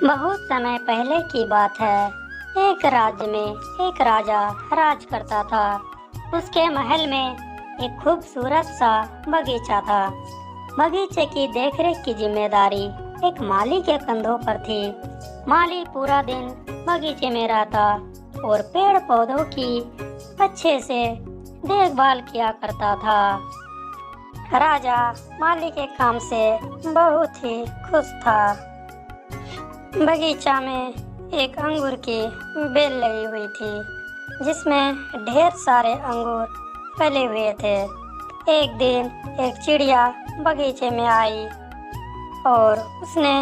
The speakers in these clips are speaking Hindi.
बहुत समय पहले की बात है। एक राज्य में एक राजा राज करता था। उसके महल में एक खूबसूरत सा बगीचा था। बगीचे की देखरेख की जिम्मेदारी एक माली के कंधों पर थी। माली पूरा दिन बगीचे में रहता और पेड़ पौधों की अच्छे से देखभाल किया करता था। राजा माली के काम से बहुत ही खुश था। बगीचा में एक अंगूर की बेल लगी हुई थी जिसमें ढेर सारे अंगूर फैले हुए थे। एक दिन एक चिड़िया बगीचे में आई और उसने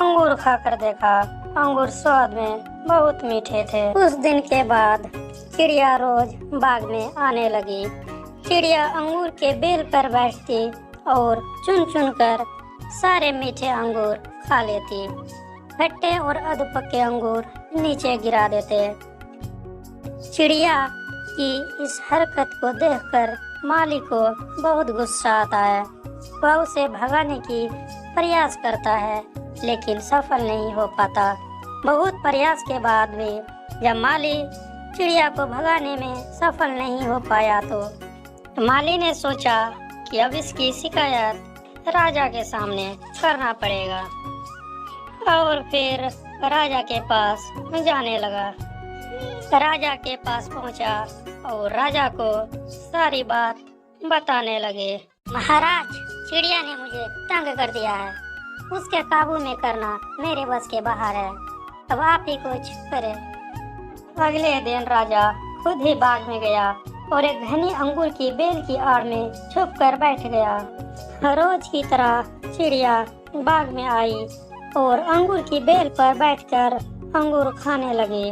अंगूर खाकर देखा। अंगूर स्वाद में बहुत मीठे थे। उस दिन के बाद चिड़िया रोज बाग में आने लगी। चिड़िया अंगूर के बेल पर बैठती और चुन चुन कर सारे मीठे अंगूर खा लेती। खट्टे और अधपके अंगूर नीचे गिरा देते। चिड़िया की इस हरकत को देखकर माली को बहुत गुस्सा आता है। वह उसे भगाने की प्रयास करता है लेकिन सफल नहीं हो पाता। बहुत प्रयास के बाद भी जब माली चिड़िया को भगाने में सफल नहीं हो पाया तो माली ने सोचा कि अब इसकी शिकायत राजा के सामने करना पड़ेगा और फिर राजा के पास जाने लगा। राजा के पास पहुंचा और राजा को सारी बात बताने लगे। महाराज, चिड़िया ने मुझे तंग कर दिया है। उसके काबू में करना मेरे बस के बाहर है। अब आप ही कुछ करें। अगले दिन राजा खुद ही बाग में गया और एक घनी अंगूर की बेल की आड़ में छुप कर बैठ गया। रोज की तरह चिड़िया बाग में आई और अंगूर की बेल पर बैठकर अंगूर खाने लगी।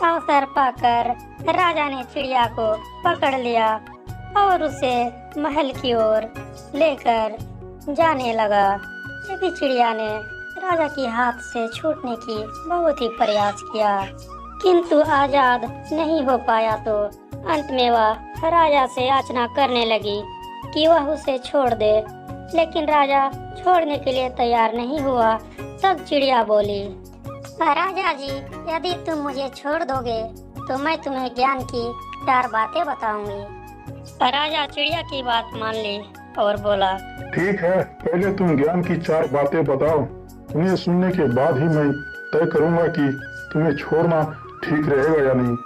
अवसर पाकर राजा ने चिड़िया को पकड़ लिया और उसे महल की ओर लेकर जाने लगा। तभी चिड़िया ने राजा के हाथ से छूटने की बहुत ही प्रयास किया किंतु आजाद नहीं हो पाया। तो अंत में वह राजा से याचना करने लगी कि वह उसे छोड़ दे, लेकिन राजा छोड़ने के लिए तैयार नहीं हुआ। तब चिड़िया बोली, राजा जी, यदि तुम मुझे छोड़ दोगे तो मैं तुम्हें ज्ञान की 4 बातें बताऊंगी। राजा चिड़िया की बात मान ली और बोला, ठीक है, पहले तुम ज्ञान की 4 बातें बताओ। उन्हें सुनने के बाद ही मैं तय करूंगा कि तुम्हें छोड़ना ठीक रहेगा या नहीं।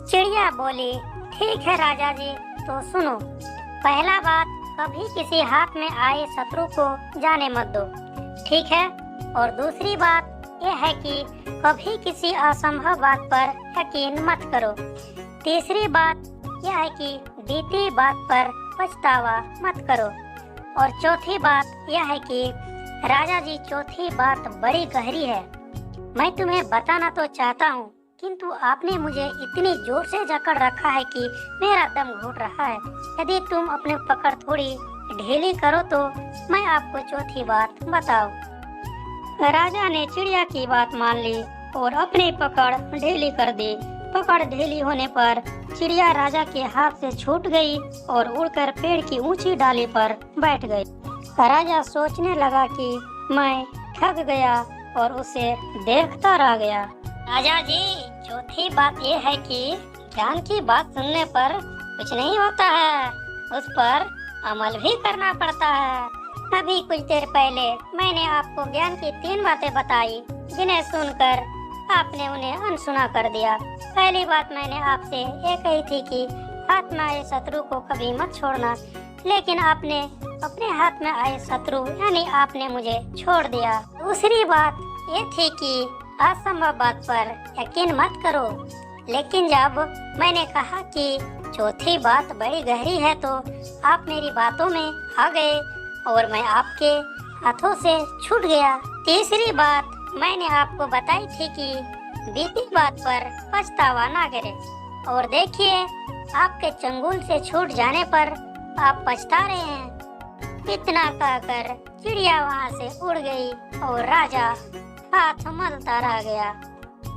चिड़िया बोली, ठीक है राजा जी, तो सुनो। पहला बात, कभी किसी हाथ में आए शत्रु को जाने मत दो, ठीक है। और दूसरी बात यह है कि कभी किसी असंभव बात पर यकीन मत करो। तीसरी बात यह है कि बीती बात पर पछतावा मत करो। और चौथी बात यह है कि राजा जी, चौथी बात बड़ी गहरी है। मैं तुम्हें बताना तो चाहता हूँ किंतु आपने मुझे इतनी जोर से जकड़ रखा है कि मेरा दम घुट रहा है। यदि तुम अपने पकड़ थोड़ी ढीली करो तो मैं आपको चौथी बात बताऊं। राजा ने चिड़िया की बात मान ली और अपनी पकड़ ढीली कर दी। पकड़ ढीली होने पर चिड़िया राजा के हाथ से छूट गई और उड़कर पेड़ की ऊंची डाली पर बैठ गई। राजा सोचने लगा कि मैं थक गया और उसे देखता रह गया। राजा जी, चौथी बात ये है कि ज्ञान की बात सुनने पर कुछ नहीं होता है, उस पर अमल भी करना पड़ता है। अभी कुछ देर पहले मैंने आपको ज्ञान की 3 बातें बताई जिन्हें सुनकर आपने उन्हें अनसुना कर दिया। पहली बात मैंने आपसे ये कही थी कि हाथ में आए शत्रु को कभी मत छोड़ना, लेकिन आपने अपने हाथ में आए शत्रु यानी आपने मुझे छोड़ दिया। दूसरी बात ये थी कि असंभव बात पर यकीन मत करो, लेकिन जब मैंने कहा कि चौथी बात बड़ी गहरी है तो आप मेरी बातों में आ गए और मैं आपके हाथों से छूट गया। तीसरी बात मैंने आपको बताई थी कि बीती बात पर पछतावा ना करे, और देखिए आपके चंगुल से छूट जाने पर आप पछता रहे हैं। इतना कहकर चिड़िया वहाँ से उड़ गई और राजा हाथ मलता रह गया।